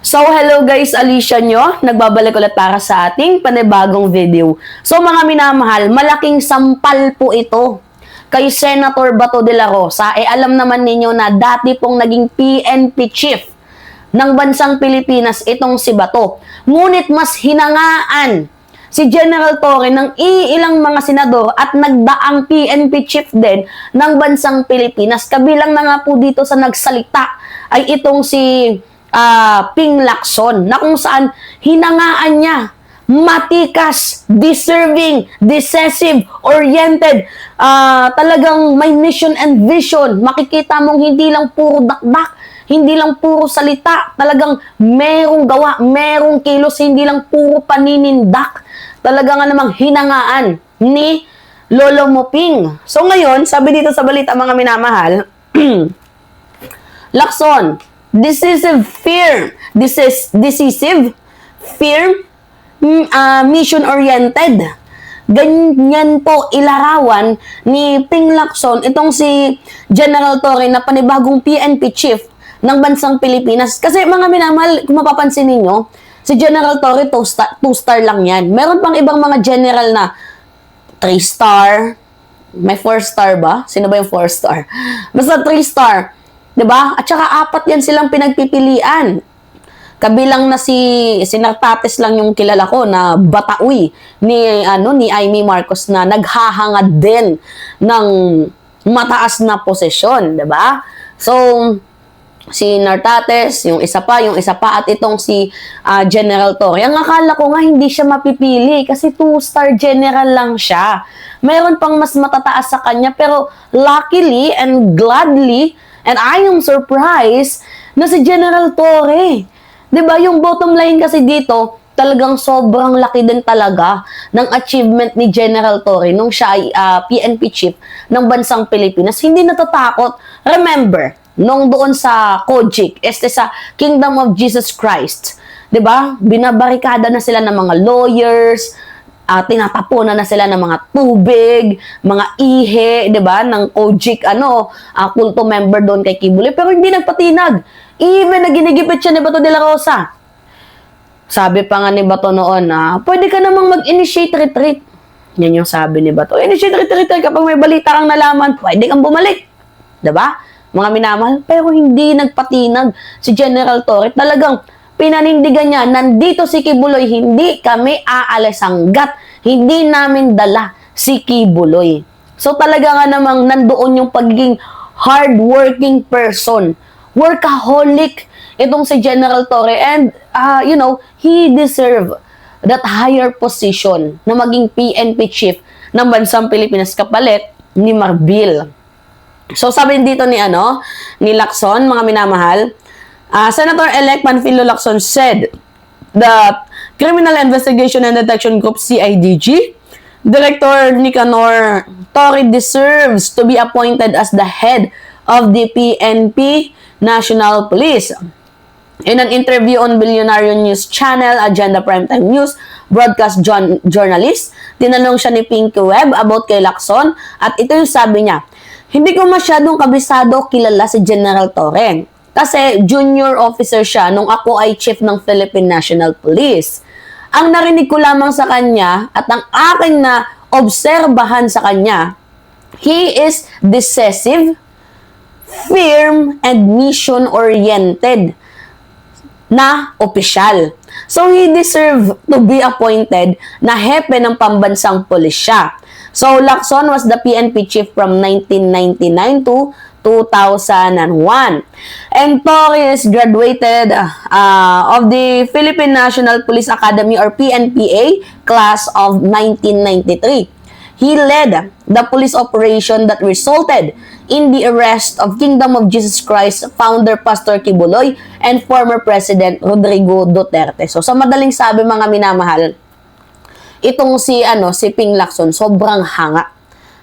So, hello guys, Alicia nyo. Nagbabalik ulit para sa ating panibagong video. So, mga minamahal, malaking sampal po ito kay Senator Bato de la Rosa. Alam naman ninyo na dati pong naging PNP chief ng bansang Pilipinas itong si Bato. Ngunit mas hinangaan si General Torre ng iilang mga senador at nagdaang PNP chief din ng bansang Pilipinas. Kabilang na nga po dito sa nagsalita ay itong si Ping Lacson, na kung saan hinangaan niya matikas, deserving, decisive, oriented, talagang may mission and vision. Makikita mong hindi lang puro dakdak, hindi lang puro salita, talagang merong gawa, merong kilos, hindi lang puro paninindak. Talaga nga namang hinangaan ni Lolo Moping. So ngayon, sabi dito sa balita mga minamahal, Lacson, decisive, firm, mission-oriented. Ganyan po ilarawan ni Ping Lacson itong si General Torre na panibagong PNP chief ng bansang Pilipinas. Kasi mga minamahal, kung mapapansin ninyo, si General Torre 2-star lang yan. Meron pang ibang mga general na 3-star, may 4-star ba? Sino ba yung 4-star? Basta 3-star. Diba? At saka 4 yan silang pinagpipilian. Kabilang na si Nartates lang yung kilala ko na batauy ni Amy Marcos na naghahangad din ng mataas na posisyon, 'di ba? So si Nartates, yung isa pa at itong si General Torre. Ang akala ko nga hindi siya mapipili kasi 2-star general lang siya. Mayroon pang mas matataas sa kanya pero luckily and gladly and I am surprised na si General Torre. 'Di ba? Yung bottom line kasi dito, talagang sobrang laki din talaga ng achievement ni General Torre nung siya ay PNP chief ng bansang Pilipinas. Hindi natatakot. Remember, nung doon sa Kojik, sa Kingdom of Jesus Christ, 'di ba? Binabarikada na sila ng mga lawyers, tinatapunan na sila ng mga tubig, mga ihe, 'di ba? Ng Kojik kulto member doon kay Kibuloy, pero hindi nagpatinag. Even na ginigipit siya ni Bato de la Rosa. Sabi pa nga ni Bato noon pwede ka namang mag-initiate retreat. Yan yung sabi ni Bato. Initiate retreat kapag may balita kang nalaman, pwede kang bumalik. 'Di ba? Mga minamahal, pero hindi nagpatinag si General Torre. Talagang pinanindigan niya, nandito si Kibuloy, hindi kami aalis hanggat hindi namin dala si Kibuloy. So talaga nga namang nandoon yung pagiging hardworking person, workaholic itong si General Torre, and he deserve that higher position na maging PNP chief ng bansang Pilipinas kapalit ni Marbil. So sabi dito ni Lacson, mga minamahal, Senator-elect Panfilo Lacson said that Criminal Investigation and Detection Group CIDG Director Nicanor Torre deserves to be appointed as the head of the PNP National Police. In an interview on Billionaire News Channel, Agenda Primetime News, broadcast journalist, tinanong siya ni Pinky Webb about kay Lacson at ito yung sabi niya, hindi ko masyadong kabisado kilala si General Torre. Kasi junior officer siya nung ako ay chief ng Philippine National Police. Ang narinig ko lamang sa kanya at ang aking na obserbahan sa kanya, he is decisive, firm, and mission-oriented na opisyal. So he deserve to be appointed na hepe ng pambansang pulisya. So Lacson was the PNP chief from 1999 to 2001. And Torres graduated of the Philippine National Police Academy or PNPA class of 1993. He led the police operation that resulted in the arrest of Kingdom of Jesus Christ founder Pastor Kibuloy and former President Rodrigo Duterte. So sa madaling sabi mga minamahal, itong si Ping Lacson sobrang hanga.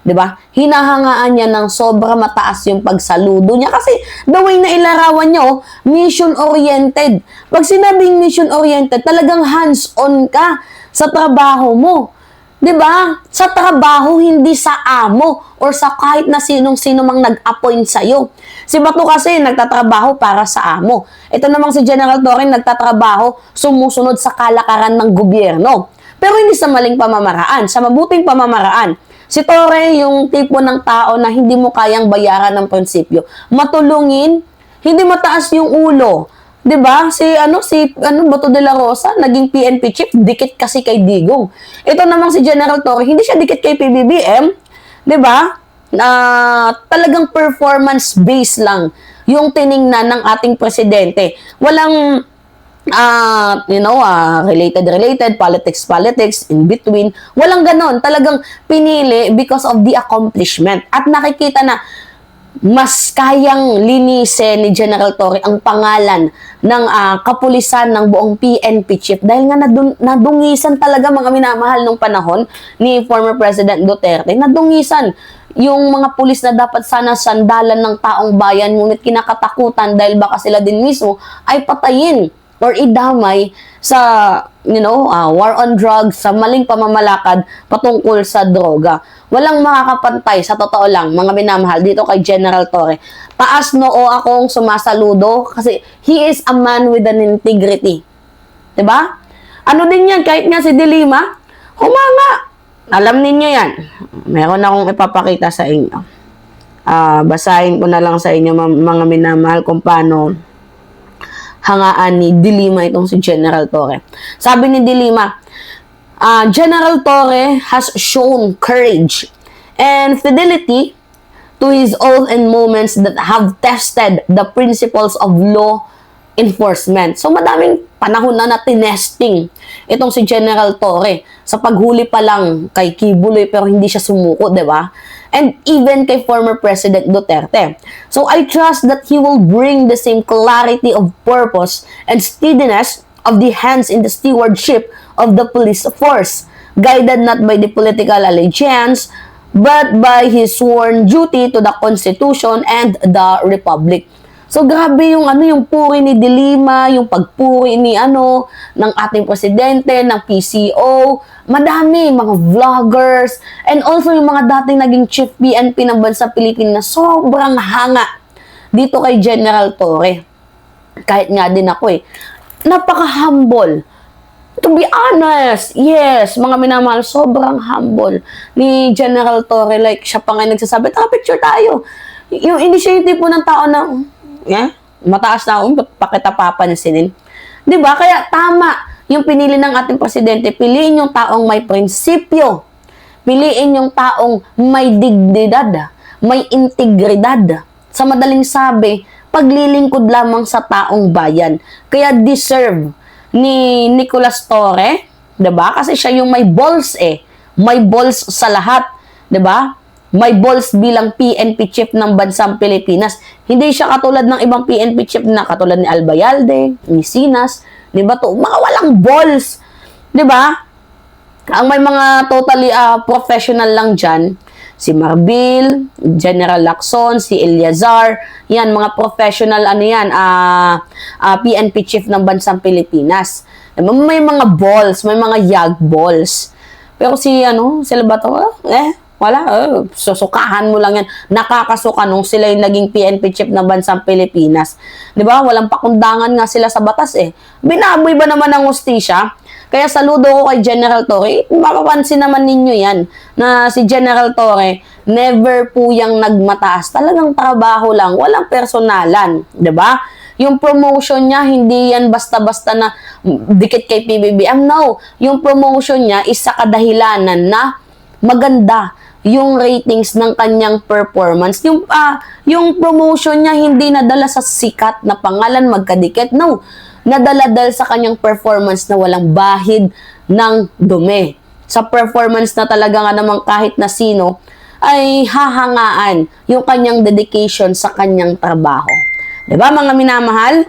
'Di ba? Hinahangaan niya ng sobra mataas yung pagsaludo niya kasi the way na ilarawan niya, mission-oriented. Pag sinabing mission-oriented, talagang hands-on ka sa trabaho mo. 'Di ba? Sa trabaho, hindi sa amo or sa kahit na sinong-sino mang nag-appoint sa'yo. Si Bato kasi nagtatrabaho para sa amo. Ito namang si General Torre nagtatrabaho sumusunod sa kalakaran ng gobyerno. Pero hindi sa maling pamamaraan, sa mabuting pamamaraan. Si Torre yung tipo ng tao na hindi mo kayang bayaran ng prinsipyo. Matulungin, hindi mataas yung ulo. 'Di ba? Si Bato de la Rosa, naging PNP chief, dikit kasi kay Digong. Ito namang si General Torre, hindi siya dikit kay PBBM, 'di ba? Talagang performance based lang yung tiningnan ng ating presidente. Walang related, politics, in between. Walang ganon. Talagang pinili because of the accomplishment. At nakikita na mas kayang linisin ni General Torre ang pangalan ng kapulisan ng buong PNP chief dahil nga nadungisan talaga, mga minamahal, nung panahon ni former President Duterte. Nadungisan yung mga pulis na dapat sana sandalan ng taong bayan, ngunit kinakatakutan dahil baka sila din mismo ay patayin or idamay sa war on drugs, sa maling pamamalakad patungkol sa droga. Walang makakapantay, sa totoo lang, mga minamahal, dito kay General Torre. Taas noo akong sumasaludo kasi he is a man with an integrity. 'Di ba? Ano din yan, kahit nga si De Lima, humanga. Alam ninyo yan. Meron akong ipapakita sa inyo. Basahin ko na lang sa inyo, mga minamahal, kung paano hangaan ni De Lima itong si General Torre. Sabi ni De Lima, General Torre has shown courage and fidelity to his oath in moments that have tested the principles of law enforcement. So, madaming panahon na tinesting itong si General Torre. Sa paghuli pa lang kay Kibuloy, pero hindi siya sumuko, di ba? And even kay former President Duterte. So, I trust that he will bring the same clarity of purpose and steadiness of the hands in the stewardship of the police force, guided not by the political allegiance, but by his sworn duty to the Constitution and the Republic. So, grabe yung puri ni De Lima, yung pagpuri ni ng ating presidente, ng PCO, madami, mga vloggers, and also yung mga dating naging chief PNP ng bansang Pilipinas, sobrang hanga dito kay General Torre. Kahit nga din ako napaka-humble. To be honest, yes, mga minamahal, sobrang humble ni General Torre. Like, siya pa nga nagsasabi, picture tayo. Hindi siya yung tipo ng tao na, mataas na ako, pa kita papansinin. Diba? Kaya tama yung pinili ng ating presidente. Piliin yung taong may prinsipyo. Piliin yung taong may dignidad, may integridad. Sa madaling sabi, paglilingkod lamang sa taong bayan. Kaya deserve ni Nicolas Torre, 'di ba? Kasi siya yung may balls May balls sa lahat, 'di ba? May balls bilang PNP chief ng bansang Pilipinas. Hindi siya katulad ng ibang PNP chief na katulad ni Albayalde, ni Sinas, 'di ba? Mga walang balls, 'di ba? Ang may mga totally professional lang diyan, si Marbil, General Lacson, si Eliazar, yan, mga professional, PNP chief ng bansang Pilipinas. May mga balls, may mga yag balls. Pero sila ba to? Wala. Susukahan mo lang yan. Nakakasuka nung sila yung naging PNP chief ng bansang Pilipinas. Diba? Walang pakundangan nga sila sa batas Binaboy ba naman ang hustisya? Kaya saludo ko kay General Torre. Mapapansin naman ninyo yan na si General Torre never po yung nagmataas. Talagang trabaho lang. Walang personalan. 'Di ba? Yung promotion niya, hindi yan basta-basta na dikit kay PBBM. No. Yung promotion niya is sa kadahilanan na maganda yung ratings ng kanyang performance. Yung promotion niya hindi nadala sa sikat na pangalan, magkadikit. No. Nadala dahil sa kanyang performance na walang bahid ng dumi. Sa performance na talaga nga namang kahit na sino ay hahangaan yung kanyang dedication sa kanyang trabaho. Diba, mga minamahal?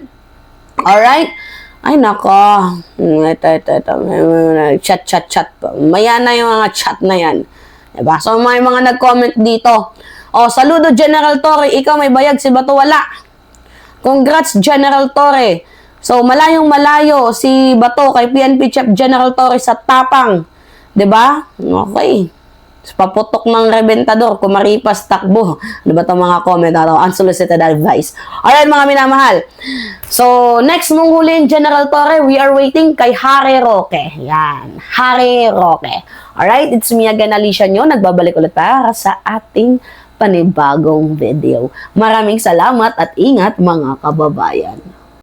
Alright? Ay, nako. Ito. Chat. Maya na yung mga chat na yan. Diba? So, may mga nag-comment dito. Saludo General Torre. Ikaw may bayag, si Bato wala. Congrats, General Torre. So, malayong malayo si Bato kay PNP Chief General Torre sa tapang 'Diba? Okay. Paputok ng rebentador, kumaripas takbo. Ano ba itong mga comment na to? Unsolicited advice. Alright, mga minamahal. So, next mong huliin, General Torre, we are waiting kay Harry Roque. Yan. Harry Roque. Alright, it's me again, Alicia nyo. Nagbabalik ulit para sa ating panibagong video. Maraming salamat at ingat, mga kababayan.